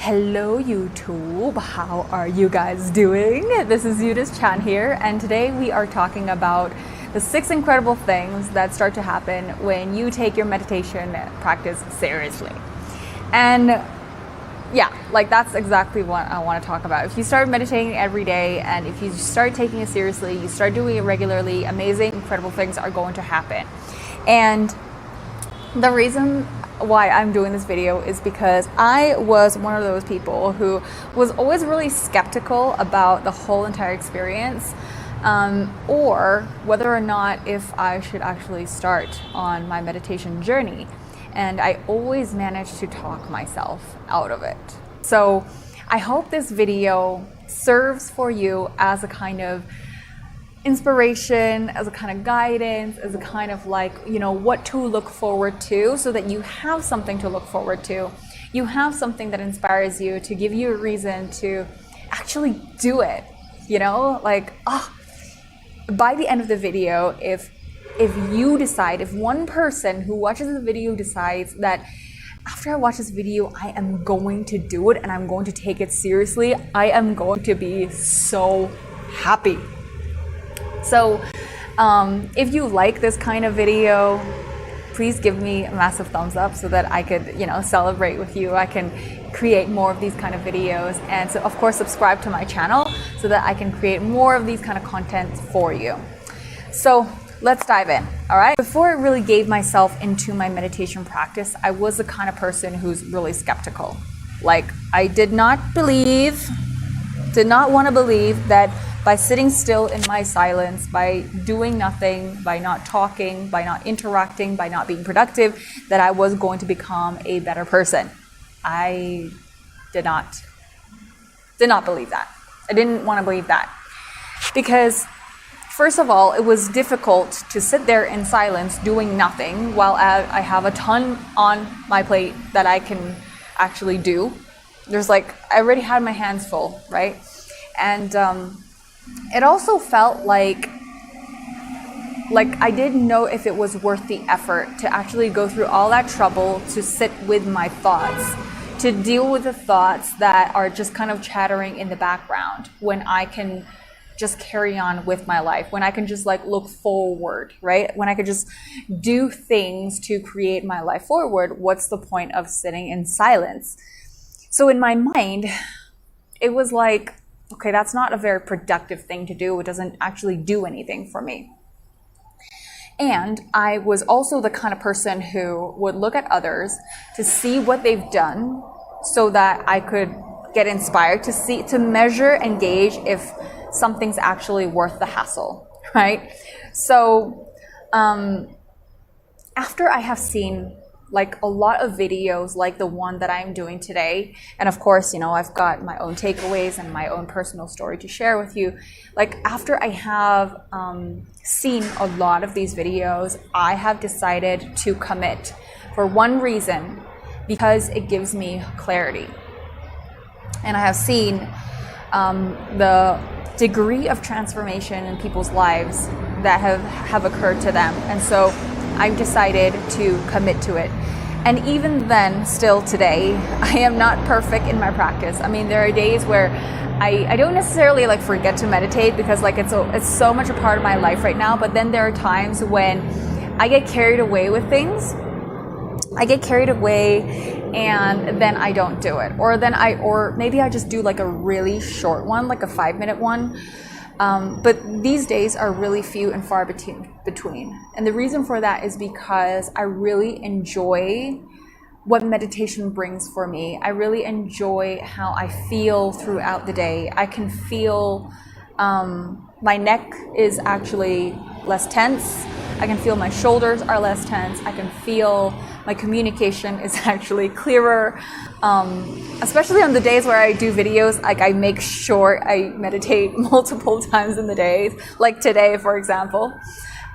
Hello YouTube, how are you guys doing? This is Yudis Chan here, and today we are talking about the 6 incredible things that start to happen when you take your meditation practice seriously. And yeah, like that's exactly what I want to talk about. If you start meditating every day and if you start taking it seriously, you start doing it regularly, amazing, incredible things are going to happen. And the reason why I'm doing this video is because I was one of those people who was always really skeptical about the whole entire experience, or whether or not if I should actually start on my meditation journey. And I always managed to talk myself out of it. So I hope this video serves for you as a kind of inspiration, as a kind of guidance, as a kind of like, you know, what to look forward to, so that you have something to look forward to. You have something that inspires you, to give you a reason to actually do it, you know, like, by the end of the video, if you decide, if one person who watches the video decides that after I watch this video, I am going to do it and I'm going to take it seriously, I am going to be so happy. So if you like this kind of video, please give me a massive thumbs up so that I could, you know, celebrate with you. I can create more of these kind of videos. And so of course, subscribe to my channel so that I can create more of these kind of content for you. So let's dive in, all right? Before I really gave myself into my meditation practice, I was the kind of person who's really skeptical. Like, I did not want to believe that by sitting still in my silence, by doing nothing, by not talking, by not interacting, by not being productive, that I was going to become a better person. I did not believe that. I didn't want to believe that. Because first of all, it was difficult to sit there in silence doing nothing while I have a ton on my plate that I can actually do. There's like, I already had my hands full, right? And it also felt like I didn't know if it was worth the effort to actually go through all that trouble to sit with my thoughts, to deal with the thoughts that are just kind of chattering in the background, when I can just carry on with my life, when I can just like look forward, right? When I could just do things to create my life forward. What's the point of sitting in silence? So in my mind, it was like, okay, that's not a very productive thing to do. It doesn't actually do anything for me. And I was also the kind of person who would look at others to see what they've done so that I could get inspired to measure and gauge if something's actually worth the hassle, right? So after I have seen like a lot of videos like the one that I'm doing today, and of course, you know, I've got my own takeaways and my own personal story to share with you. Like after I have seen a lot of these videos, I have decided to commit for one reason, because it gives me clarity. And I have seen the degree of transformation in people's lives that have occurred to them. And so I've decided to commit to it. And even then, still today, I am not perfect in my practice. I mean, there are days where I don't necessarily like forget to meditate, because like it's so much a part of my life right now. But then there are times when I get carried away with things. I get carried away and then I don't do it. Or maybe I just do like a really short one, like a 5-minute one. But these days are really few and far between. And the reason for that is because I really enjoy what meditation brings for me. I really enjoy how I feel throughout the day. I can feel my neck is actually less tense. I can feel my shoulders are less tense. I can feel my communication is actually clearer. Especially on the days where I do videos, like I make sure I meditate multiple times in the day, like today, for example.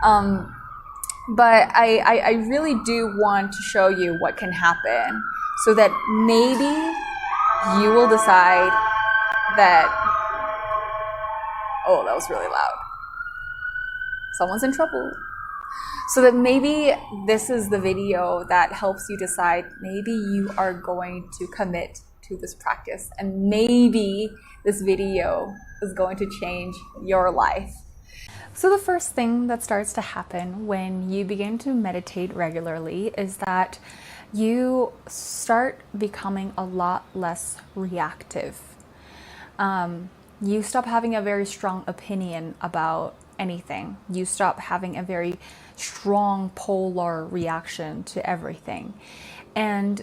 But I really do want to show you what can happen, so that maybe you will decide that, oh, that was really loud. Someone's in trouble. So that maybe this is the video that helps you decide maybe you are going to commit to this practice, and maybe this video is going to change your life. So the first thing that starts to happen when you begin to meditate regularly is that you start becoming a lot less reactive. You stop having a very strong opinion about anything. You stop having a very strong polar reaction to everything. And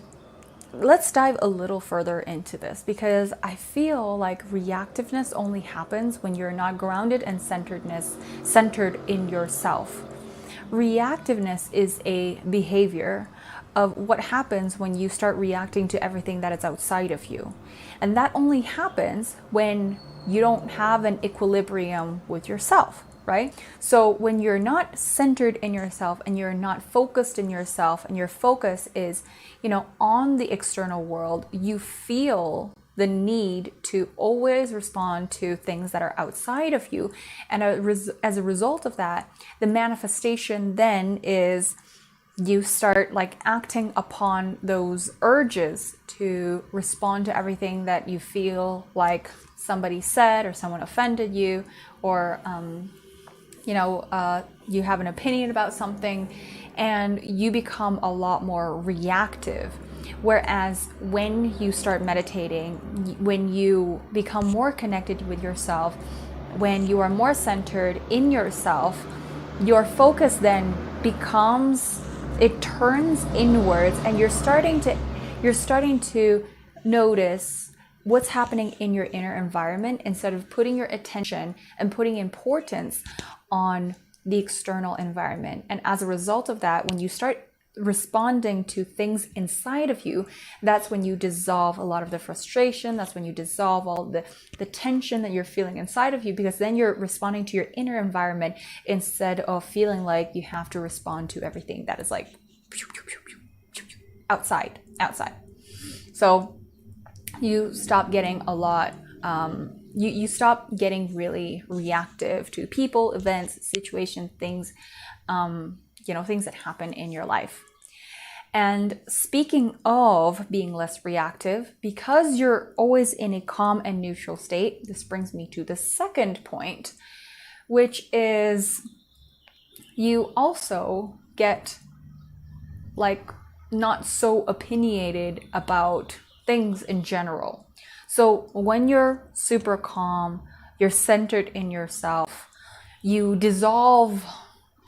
let's dive a little further into this, because I feel like reactiveness only happens when you're not grounded and centered in yourself. Reactiveness is a behavior of what happens when you start reacting to everything that is outside of you. And that only happens when you don't have an equilibrium with yourself, right? So when you're not centered in yourself and you're not focused in yourself, and your focus is, on the external world, you feel the need to always respond to things that are outside of you. And as a result of that, the manifestation then is you start acting upon those urges to respond to everything that you feel like somebody said, or someone offended you, or you have an opinion about something, and you become a lot more reactive. Whereas when you start meditating, when you become more connected with yourself, when you are more centered in yourself, your focus then it turns inwards, and you're starting to notice what's happening in your inner environment, instead of putting your attention and putting importance on the external environment. And as a result of that, when you start responding to things inside of you, that's when you dissolve a lot of the frustration. That's when you dissolve all the tension that you're feeling inside of you, because then you're responding to your inner environment instead of feeling like you have to respond to everything that is outside. So you stop getting you stop getting really reactive to people, events, situations, things, things that happen in your life. And speaking of being less reactive, because you're always in a calm and neutral state, this brings me to the second point, which is you also get not so opinionated about things in general. So when you're super calm, you're centered in yourself, you dissolve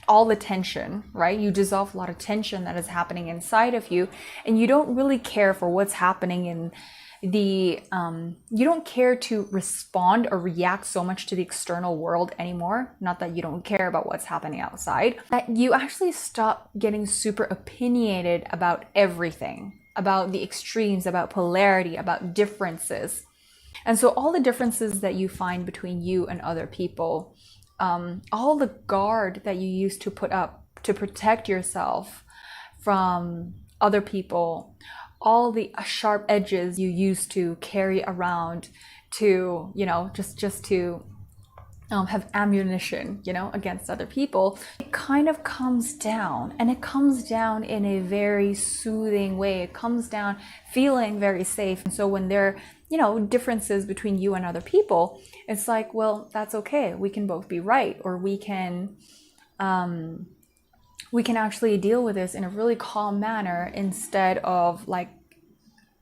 all the tension, right? You dissolve a lot of tension that is happening inside of you, and you don't really care for what's happening in you don't care to respond or react so much to the external world anymore. Not that you don't care about what's happening outside, that you actually stop getting super opinionated about everything, about the extremes, about polarity, about differences. And so all the differences that you find between you and other people, all the guard that you used to put up to protect yourself from other people, all the sharp edges you used to carry around to, just to have ammunition, against other people, it kind of comes down, and it comes down in a very soothing way. It comes down feeling very safe. And so when there are, differences between you and other people, it's like, well, that's okay. We can both be right, or we can actually deal with this in a really calm manner, instead of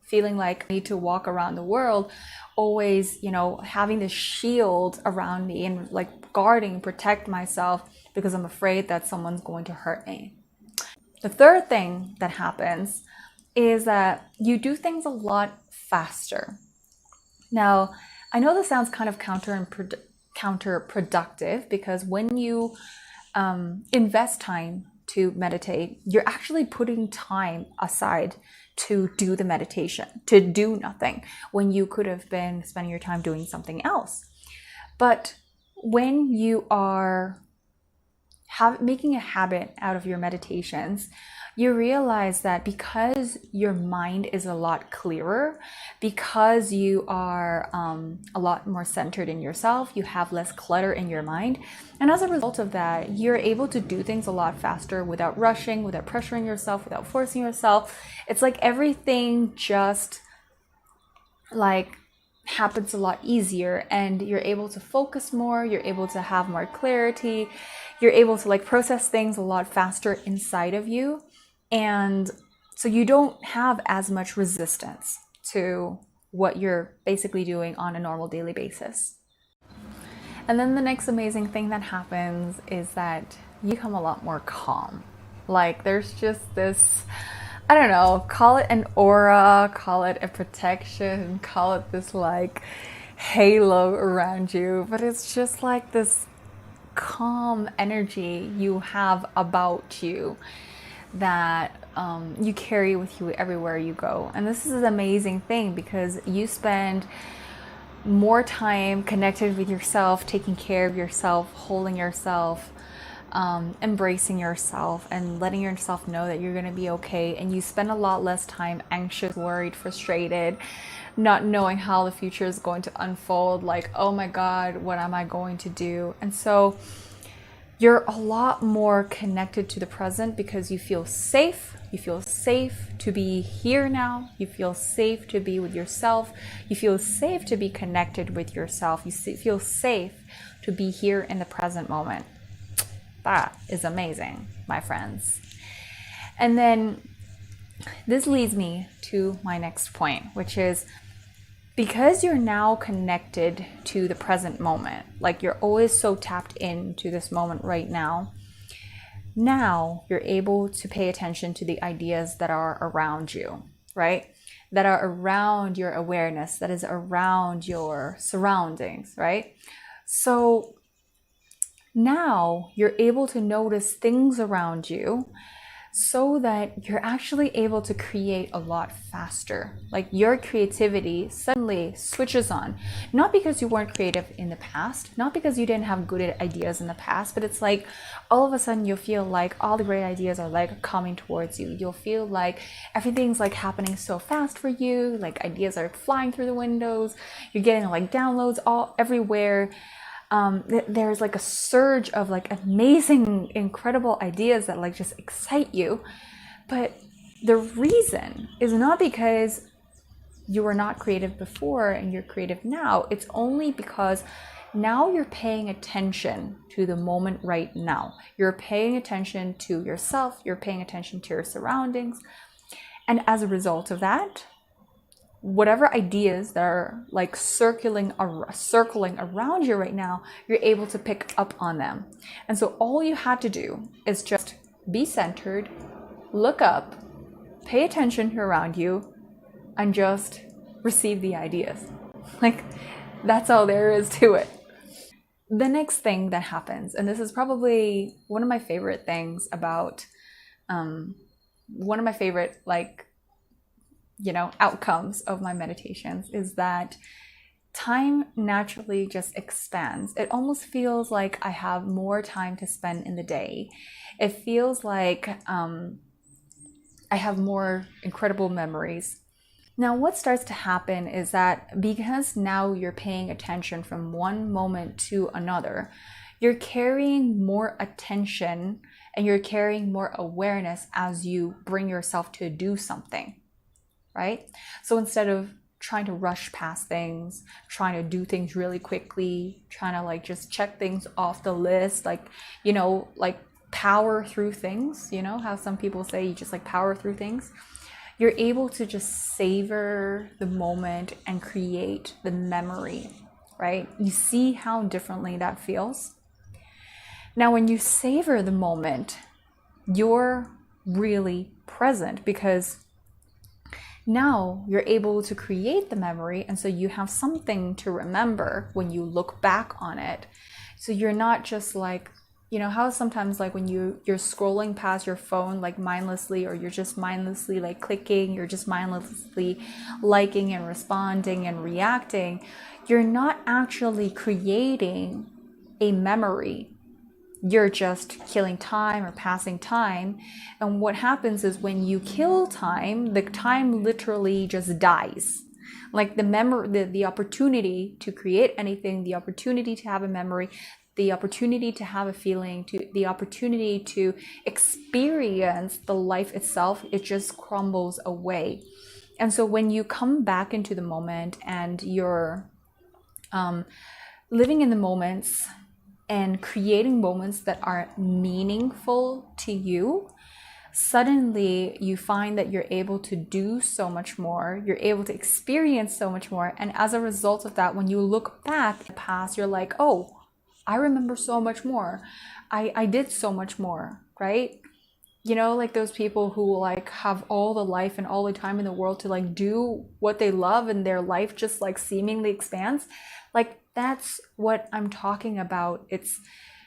feeling like I need to walk around the world always, having this shield around me and guarding, protect myself because I'm afraid that someone's going to hurt me. The third thing that happens is that you do things a lot faster. Now, I know this sounds kind of counterproductive, because when you invest time to meditate, you're actually putting time aside to do the meditation, to do nothing, when you could have been spending your time doing something else. But when you are making a habit out of your meditations, you realize that because your mind is a lot clearer, because you are a lot more centered in yourself, you have less clutter in your mind. And as a result of that, you're able to do things a lot faster without rushing, without pressuring yourself, without forcing yourself. It's like everything just like happens a lot easier, and you're able to focus more, you're able to have more clarity, you're able to like process things a lot faster inside of you. And so you don't have as much resistance to what you're basically doing on a normal daily basis. And then the next amazing thing that happens is that you become a lot more calm. Like there's just this, I don't know, call it an aura, call it a protection, call it this like halo around you, but it's just like this calm energy you have about you that you carry with you everywhere you go. And this is an amazing thing because you spend more time connected with yourself, taking care of yourself, holding yourself, embracing yourself, and letting yourself know that you're going to be okay. And you spend a lot less time anxious, worried, frustrated, not knowing how the future is going to unfold. Like, oh my God, what am I going to do? And so you're a lot more connected to the present because you feel safe. You feel safe to be here now. You feel safe to be with yourself. You feel safe to be connected with yourself. You feel safe to be here in the present moment. That is amazing, my friends. And then this leads me to my next point, which is because you're now connected to the present moment, like you're always so tapped into this moment right now, now you're able to pay attention to the ideas that are around you, right? That are around your awareness, that is around your surroundings, right? So now you're able to notice things around you so that you're actually able to create a lot faster. Like your creativity suddenly switches on, not because you weren't creative in the past, not because you didn't have good ideas in the past, but it's like all of a sudden you'll feel like all the great ideas are like coming towards you. You'll feel like everything's like happening so fast for you, like ideas are flying through the windows, you're getting like downloads all everywhere. There's like a surge of like amazing, incredible ideas that like just excite you. But the reason is not because you were not creative before and you're creative now. It's only because now you're paying attention to the moment right now. You're paying attention to yourself. You're paying attention to your surroundings. And as a result of that, whatever ideas that are like circling around you right now, you're able to pick up on them. And so all you had to do is just be centered, look up, pay attention to around you, and just receive the ideas. Like that's all there is to it. The next thing that happens, and this is probably one of my favorite things about one of my favorite outcomes of my meditations, is that time naturally just expands. It almost feels like I have more time to spend in the day. It feels like I have more incredible memories. Now, what starts to happen is that because now you're paying attention from one moment to another, you're carrying more attention and you're carrying more awareness as you bring yourself to do something. Right? So instead of trying to rush past things, trying to do things really quickly, trying to like just check things off the list, like power through things, how some people say you just like power through things, you're able to just savor the moment and create the memory, right? You see how differently that feels? Now, when you savor the moment, you're really present because now you're able to create the memory, and so you have something to remember when you look back on it. So you're not just like, how sometimes like when you're scrolling past your phone like mindlessly, or you're just mindlessly like clicking, you're just mindlessly liking and responding and reacting, you're not actually creating a memory. You're just killing time or passing time. And what happens is when you kill time, the time literally just dies. Like the memory, the opportunity to create anything, the opportunity to have a memory, the opportunity to have a feeling, the opportunity to experience the life itself, it just crumbles away. And so when you come back into the moment and you're living in the moments and creating moments that are meaningful to you, suddenly you find that you're able to do so much more, you're able to experience so much more. And as a result of that, when you look back at the past, you're like, oh, I remember so much more. I did so much more, right? You know, like those people who like have all the life and all the time in the world to like do what they love, and their life just like seemingly expands. Like, that's what I'm talking about. It's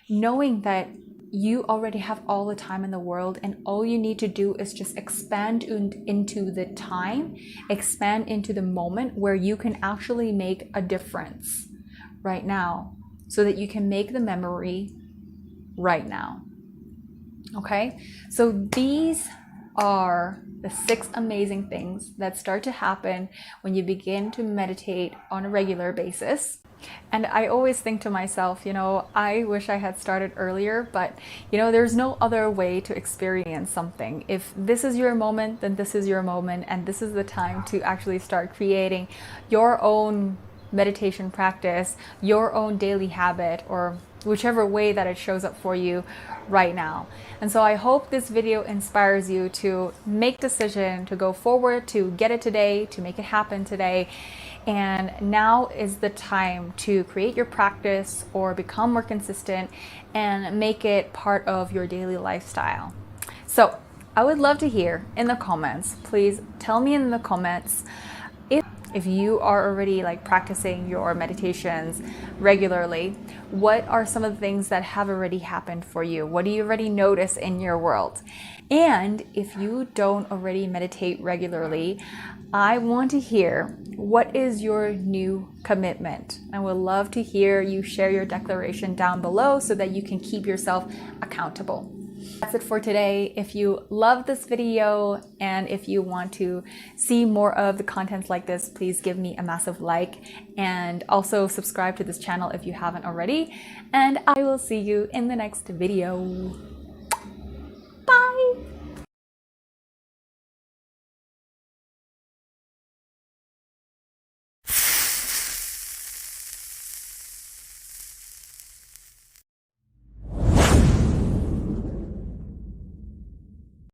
knowing that you already have all the time in the world, and all you need to do is just expand into the time, expand into the moment where you can actually make a difference right now, so that you can make the memory right now. Okay, so these are the 6 amazing things that start to happen when you begin to meditate on a regular basis. And I always think to myself, you know, I wish I had started earlier, but you know, there's no other way to experience something. If this is your moment, then this is your moment, and this is the time to actually start creating your own meditation practice, your own daily habit, or whichever way that it shows up for you right now. And so I hope this video inspires you to make decision, to go forward, to get it today, to make it happen today. And now is the time to create your practice or become more consistent and make it part of your daily lifestyle. So I would love to hear in the comments, please tell me in the comments if you are already like practicing your meditations regularly. What are some of the things that have already happened for you? What do you already notice in your world? And if you don't already meditate regularly, I want to hear, what is your new commitment? I would love to hear you share your declaration down below so that you can keep yourself accountable. That's it for today. If you love this video and if you want to see more of the content like this, please give me a massive like, and also subscribe to this channel if you haven't already. And I will see you in the next video.